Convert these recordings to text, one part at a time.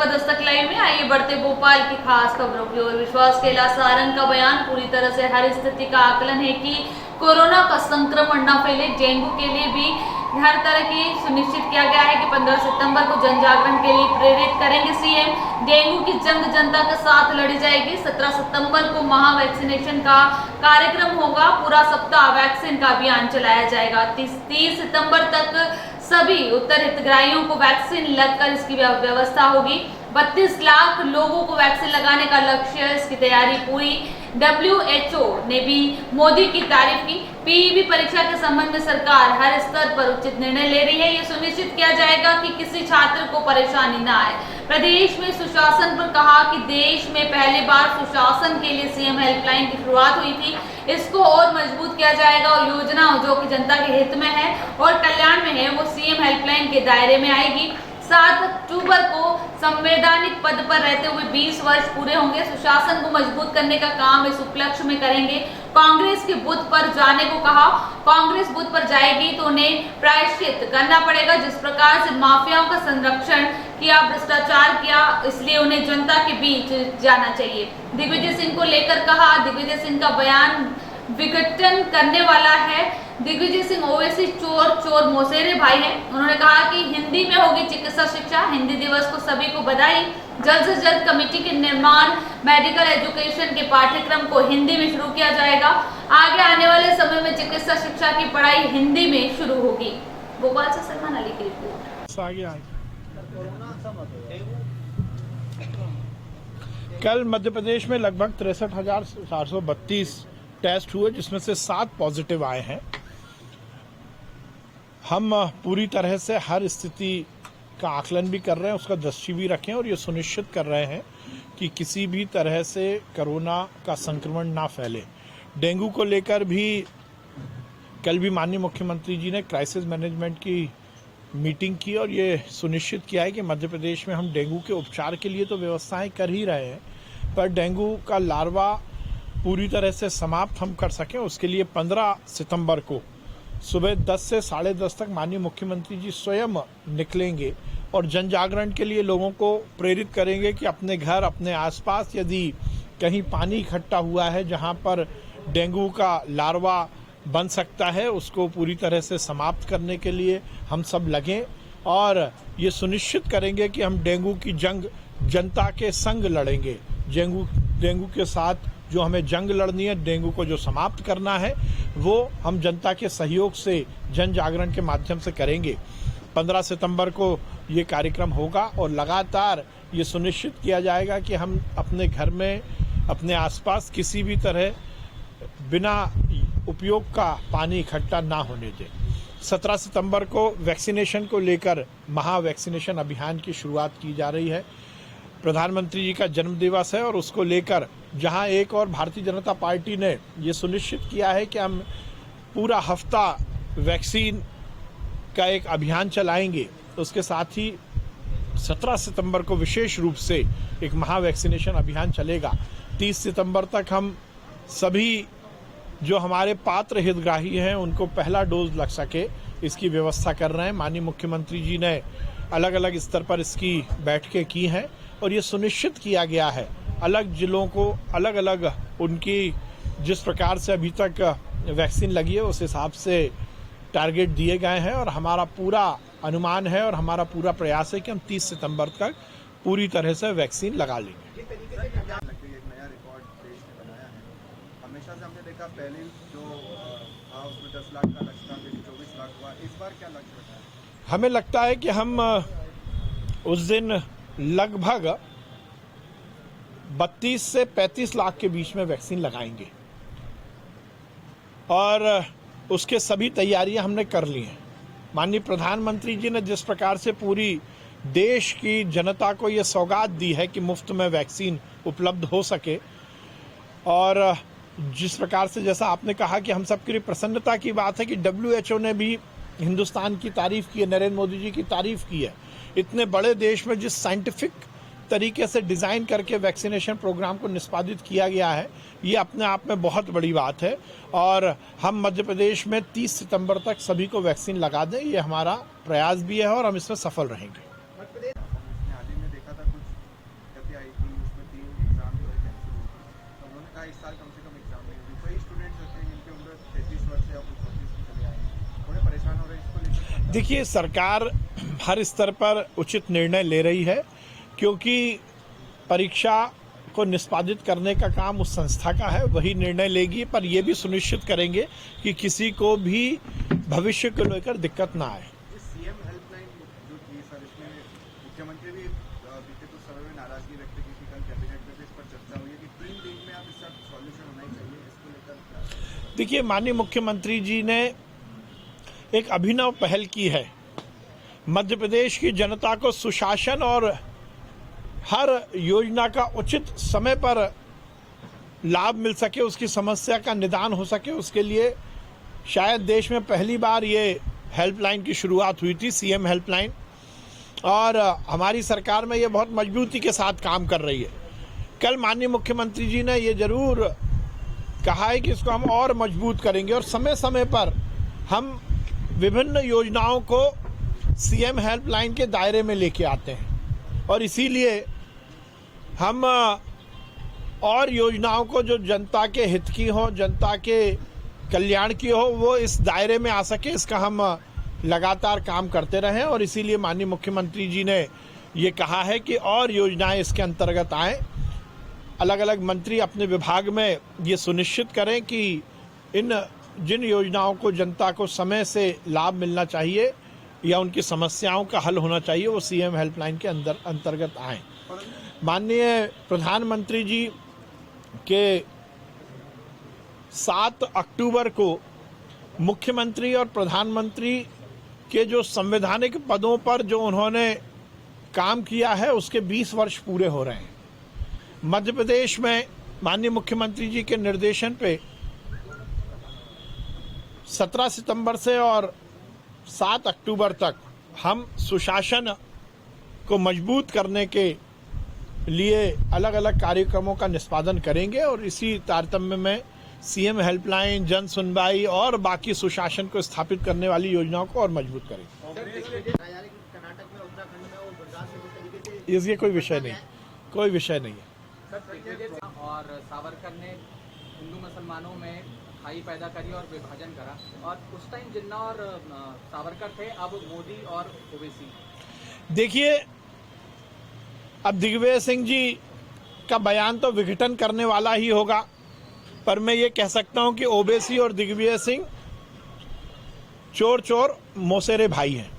Dastak live में आइए बढ़ते भोपाल की खास खबरों की ओर। विश्वास कैलाश सारंग का बयान पूरी तरह से हर स्थिति का आकलन है कि कोरोना का संक्रमण न फैले। डेंगू के लिए भी हर तरह की सुनिश्चित किया गया है कि 15 सितंबर को जन जागरण के लिए प्रेरित करेंगे सीएम। डेंगू की जंग जनता के साथ लड़ी जाएगी। 17 सितंबर को महा वैक्सीनेशन का कार्यक्रम होगा। पूरा सप्ताह वैक्सीन का अभियान चलाया जाएगा। 30 सितंबर तक सभी उत्तर हितग्राहियों को वैक्सीन लगकर इसकी व्यवस्था होगी। 32 लाख लोगों को वैक्सीन लगाने का लक्ष्य है। इसकी तैयारी पूरी। WHO ने भी मोदी की तारीफ की। पीईबी परीक्षा के संबंध में सरकार हर स्तर पर उचित निर्णय ले रही है। ये सुनिश्चित किया जाएगा कि किसी छात्र को परेशानी न आए। प्रदेश में सुशासन पर कहा कि देश में पहली बार सुशासन के लिए सीएम हेल्पलाइन की शुरुआत हुई थी। इसको और मजबूत किया जाएगा और योजना जो कि जनता के हित में है और कल्याण में है वो सीएम हेल्पलाइन के दायरे में आएगी। 7 अक्टूबर को संवैधानिक पद पर रहते हुए 20 वर्ष पूरे होंगे। सुशासन को मजबूत करने का काम इस उपलक्ष्य में करेंगे। कांग्रेस के बूथ पर जाने को कहा। कांग्रेस बूथ पर जाएगी तो उन्हें प्रायश्चित करना पड़ेगा। जिस प्रकार से माफियाओं का संरक्षण किया, भ्रष्टाचार किया, इसलिए उन्हें जनता के बीच जाना चाहिए। दिग्विजय सिंह को लेकर कहा। दिग्विजय सिंह का बयान विघटन करने वाला है। दिग्विजय सिंह ओवैसी चोर मौसेरे भाई हैं। उन्होंने कहा कि हिंदी में होगी चिकित्सा शिक्षा। हिंदी दिवस को सभी को बधाई। जल्द से जल्द कमेटी के निर्माण, मेडिकल एजुकेशन के पाठ्यक्रम को हिंदी में शुरू किया जाएगा। आगे आने वाले समय में चिकित्सा शिक्षा की पढ़ाई हिंदी में शुरू होगी। भोपाल से सलमान अली की रिपोर्ट। कल मध्य प्रदेश में लगभग 63,432 टेस्ट हुए, जिसमें से 7 पॉजिटिव आए हैं। हम पूरी तरह से हर स्थिति का आकलन भी कर रहे हैं, उसका दृष्टि भी रखें और ये सुनिश्चित कर रहे हैं कि किसी भी तरह से कोरोना का संक्रमण ना फैले। डेंगू को लेकर भी कल भी माननीय मुख्यमंत्री जी ने क्राइसिस मैनेजमेंट की मीटिंग की और ये सुनिश्चित किया है कि मध्य प्रदेश में हम डेंगू के उपचार के लिए तो व्यवस्थाएं कर ही रहे हैं, पर डेंगू का लार्वा पूरी तरह से समाप्त हम कर सकें, उसके लिए 15 सितंबर को सुबह 10 से 10:30 तक माननीय मुख्यमंत्री जी स्वयं निकलेंगे और जन जागरण के लिए लोगों को प्रेरित करेंगे कि अपने घर, अपने आसपास यदि कहीं पानी इकट्ठा हुआ है जहां पर डेंगू का लार्वा बन सकता है, उसको पूरी तरह से समाप्त करने के लिए हम सब लगें और ये सुनिश्चित करेंगे कि हम डेंगू की जंग जनता के संग लड़ेंगे। डेंगू के साथ जो हमें जंग लड़नी है, डेंगू को जो समाप्त करना है, वो हम जनता के सहयोग से जन जागरण के माध्यम से करेंगे। 15 सितंबर को ये कार्यक्रम होगा और लगातार ये सुनिश्चित किया जाएगा कि हम अपने घर में, अपने आसपास किसी भी तरह बिना उपयोग का पानी इकट्ठा ना होने दें। 17 सितंबर को वैक्सीनेशन को लेकर महा वैक्सीनेशन अभियान की शुरुआत की जा रही है। प्रधानमंत्री जी का जन्मदिवस है और उसको लेकर जहां एक और भारतीय जनता पार्टी ने ये सुनिश्चित किया है कि हम पूरा हफ्ता वैक्सीन का एक अभियान चलाएंगे, उसके साथ ही 17 सितंबर को विशेष रूप से एक महा वैक्सीनेशन अभियान चलेगा। 30 सितंबर तक हम सभी जो हमारे पात्र हितग्राही हैं उनको पहला डोज लग सके, इसकी व्यवस्था कर रहे हैं। माननीय मुख्यमंत्री जी ने अलग अलग स्तर पर इसकी बैठकें की हैं और ये सुनिश्चित किया गया है अलग जिलों को अलग अलग उनकी जिस प्रकार से अभी तक वैक्सीन लगी है उस हिसाब से टारगेट दिए गए हैं और हमारा पूरा अनुमान है और हमारा पूरा प्रयास है कि हम 30 सितंबर तक पूरी तरह से वैक्सीन लगा लेंगे। हमेशा से हमने देखा पहले जो था उसमें 10 लाख का लक्ष्य था, 24 लाख हुआ। इस बार क्या लक्ष्य रखा है? हमें लगता है कि हम उस दिन लगभग 32 से 35 लाख के बीच में वैक्सीन लगाएंगे और उसके सभी तैयारियां हमने कर ली हैं। माननीय प्रधानमंत्री जी ने जिस प्रकार से पूरी देश की जनता को ये सौगात दी है कि मुफ्त में वैक्सीन उपलब्ध हो सके और जिस प्रकार से जैसा आपने कहा कि हम सबके लिए प्रसन्नता की बात है कि WHO ने भी हिंदुस्तान की तारीफ की है, नरेंद्र मोदी जी की तारीफ की है। इतने बड़े देश में जिस साइंटिफिक तरीके से डिज़ाइन करके वैक्सीनेशन प्रोग्राम को निष्पादित किया गया है, ये अपने आप में बहुत बड़ी बात है और हम मध्य प्रदेश में 30 सितंबर तक सभी को वैक्सीन लगा दें, ये हमारा प्रयास भी है और हम इसमें सफल रहेंगे। हाल ही में देखा था कुछ इस साल कम से कम एग्जाम नहीं हुई, कई स्टूडेंट्स होते हैं जिनकी उम्र 33 वर्ष या 34 में चले आए हैं, थोड़े परेशान हो रहे हैं इसको लेकर। देखिए, सरकार हर स्तर पर उचित निर्णय ले रही है, क्योंकि परीक्षा को निष्पादित करने का काम उस संस्था का है, वही निर्णय लेगी, पर यह भी सुनिश्चित करेंगे कि किसी को भी भविष्य को लेकर दिक्कत ना आए। सीएम हेल्पलाइन जो थी सर, इसमें मुख्यमंत्री भी बीते कुछ समय में नाराजगी व्यक्त की थी, कल कैबिनेट में भी इस पर चर्चा हुई है कि 3 दिन में अब इसका सॉल्यूशन होना ही चाहिए, इसको लेकर। देखिए, माननीय मुख्यमंत्री जी ने एक अभिनव पहल की है। मध्य प्रदेश की जनता को सुशासन और हर योजना का उचित समय पर लाभ मिल सके, उसकी समस्या का निदान हो सके, उसके लिए शायद देश में पहली बार ये हेल्पलाइन की शुरुआत हुई थी, सीएम हेल्पलाइन, और हमारी सरकार में ये बहुत मजबूती के साथ काम कर रही है। कल माननीय मुख्यमंत्री जी ने ये जरूर कहा है कि इसको हम और मजबूत करेंगे और समय समय पर हम विभिन्न योजनाओं को सीएम हेल्पलाइन के दायरे में लेके आते हैं, और इसीलिए हम और योजनाओं को जो जनता के हित की हो, जनता के कल्याण की हो, वो इस दायरे में आ सके, इसका हम लगातार काम करते रहें। और इसीलिए माननीय मुख्यमंत्री जी ने ये कहा है कि और योजनाएं इसके अंतर्गत आएँ। अलग अलग मंत्री अपने विभाग में ये सुनिश्चित करें कि इन जिन योजनाओं को जनता को समय से लाभ मिलना चाहिए या उनकी समस्याओं का हल होना चाहिए, वो सीएम हेल्पलाइन के अंतर्गत आएँ। माननीय प्रधानमंत्री जी के 7 अक्टूबर को मुख्यमंत्री और प्रधानमंत्री के जो संवैधानिक पदों पर जो उन्होंने काम किया है, उसके 20 वर्ष पूरे हो रहे हैं। मध्य प्रदेश में माननीय मुख्यमंत्री जी के निर्देशन पे 17 सितंबर से और 7 अक्टूबर तक हम सुशासन को मजबूत करने के लिए अलग अलग कार्यक्रमों का निष्पादन करेंगे, और इसी तारतम्य में सीएम हेल्पलाइन, जन सुनवाई और बाकी सुशासन को स्थापित करने वाली योजनाओं को और मजबूत करेंगे। ये कोई विषय नहीं, कोई विषय नहीं है। और सावरकर ने हिंदू मुसलमानों में खाई पैदा करी और विभाजन करा, और उस टाइम जिन्ना और सावरकर थे, अब मोदी और ओवैसी। देखिए, अब दिग्विजय सिंह जी का बयान तो विघटन करने वाला ही होगा, पर मैं ये कह सकता हूं कि ओवैसी और दिग्विजय सिंह चोर चोर मौसेरे भाई हैं।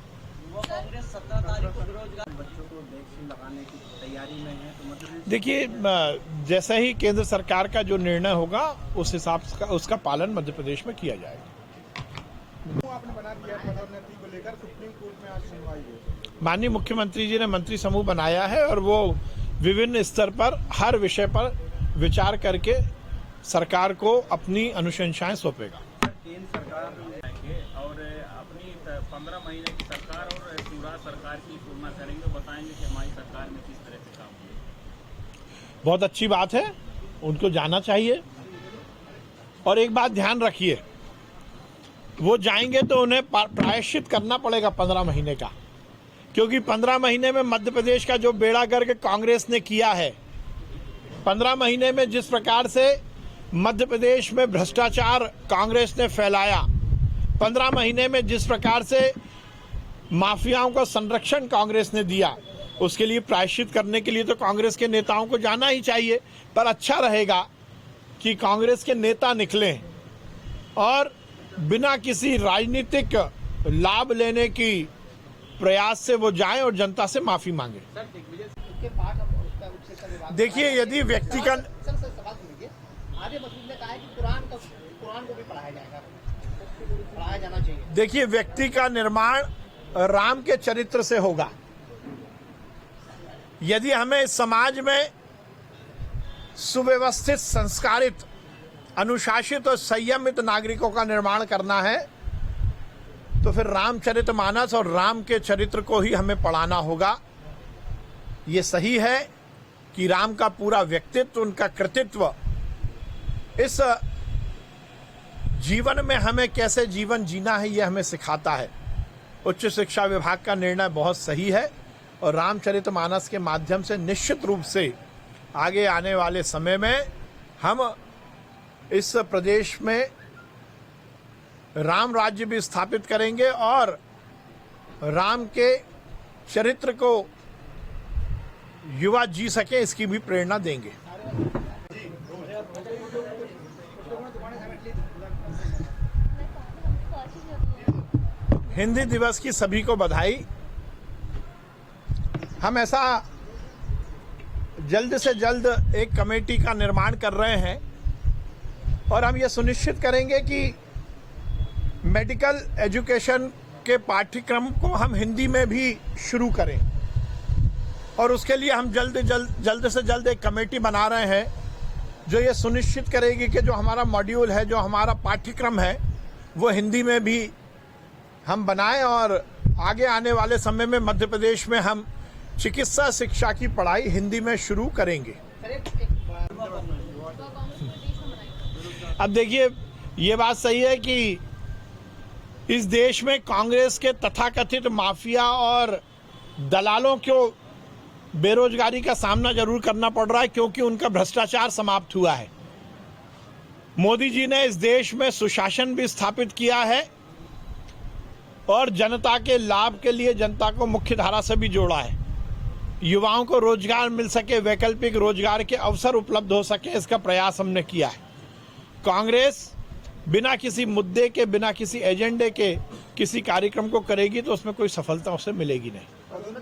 कांग्रेस 17 तारीख को बेरोजगार बच्चों को वैक्सीन लगाने की तैयारी में है, तो मतलब देखिए, जैसे ही केंद्र सरकार का जो निर्णय होगा उस हिसाब से उसका पालन मध्य प्रदेश में किया जाएगा। आपने बना दिया पदोन्नति को लेकर, सुप्रीम कोर्ट में आज सुनवाई हुई। माननीय मुख्यमंत्री जी ने मंत्री समूह बनाया है और वो विभिन्न स्तर पर हर विषय पर विचार करके सरकार को अपनी अनुशंसाएं सौंपेगा। केंद्र सरकार और अपनी 15 महीने की सरकार और शिवराज सरकार की तुलना करेंगे, बताएंगे कि हमारी सरकार में किस तरह से काम किया। बहुत अच्छी बात है, उनको जाना चाहिए। और एक बात ध्यान रखिए, वो जाएंगे तो उन्हें प्रायश्चित करना पड़ेगा 15 महीने का, क्योंकि 15 महीने में मध्य प्रदेश का जो बेड़ा गर्क कांग्रेस ने किया है, 15 महीने में जिस प्रकार से मध्य प्रदेश में भ्रष्टाचार कांग्रेस ने फैलाया, 15 महीने में जिस प्रकार से माफियाओं का संरक्षण कांग्रेस ने दिया, उसके लिए प्रायश्चित करने के लिए तो कांग्रेस के नेताओं को जाना ही चाहिए। पर अच्छा रहेगा कि कांग्रेस के नेता निकलें और बिना किसी राजनीतिक लाभ लेने की प्रयास से वो जाएं और जनता से माफी मांगे। देखिए, यदि व्यक्ति का आगे मसूद ने कहा है कि कुरान को भी पढ़ाया जाएगा, पढ़ाया जाना चाहिए। देखिए, व्यक्ति का निर्माण राम के चरित्र से होगा। यदि हमें इस समाज में सुव्यवस्थित, संस्कारित, अनुशासित और संयमित नागरिकों का निर्माण करना है, तो फिर रामचरितमानस और राम के चरित्र को ही हमें पढ़ाना होगा। ये सही है कि राम का पूरा व्यक्तित्व, उनका कृतित्व इस जीवन में हमें कैसे जीवन जीना है, ये हमें सिखाता है। उच्च शिक्षा विभाग का निर्णय बहुत सही है और रामचरितमानस के माध्यम से निश्चित रूप से आगे आने वाले समय में हम इस प्रदेश में राम राज्य भी स्थापित करेंगे और राम के चरित्र को युवा जी सके इसकी भी प्रेरणा देंगे। हिंदी दिवस की सभी को बधाई। हम ऐसा जल्द से जल्द एक कमेटी का निर्माण कर रहे हैं और हम ये सुनिश्चित करेंगे कि मेडिकल एजुकेशन के पाठ्यक्रम को हम हिंदी में भी शुरू करें और उसके लिए हम जल्द से जल्द एक कमेटी बना रहे हैं जो ये सुनिश्चित करेगी कि जो हमारा मॉड्यूल है, जो हमारा पाठ्यक्रम है, वो हिंदी में भी हम बनाएं और आगे आने वाले समय में मध्य प्रदेश में हम चिकित्सा शिक्षा की पढ़ाई हिंदी में शुरू करेंगे। अब देखिए, ये बात सही है कि इस देश में कांग्रेस के तथाकथित माफिया और दलालों को बेरोजगारी का सामना जरूर करना पड़ रहा है क्योंकि उनका भ्रष्टाचार समाप्त हुआ है। मोदी जी ने इस देश में सुशासन भी स्थापित किया है और जनता के लाभ के लिए जनता को मुख्य धारा से भी जोड़ा है। युवाओं को रोजगार मिल सके, वैकल्पिक रोजगार के अवसर उपलब्ध हो सके, इसका प्रयास हमने किया है। कांग्रेस बिना किसी मुद्दे के, बिना किसी एजेंडे के किसी कार्यक्रम को करेगी तो उसमें कोई सफलता उसे मिलेगी नहीं।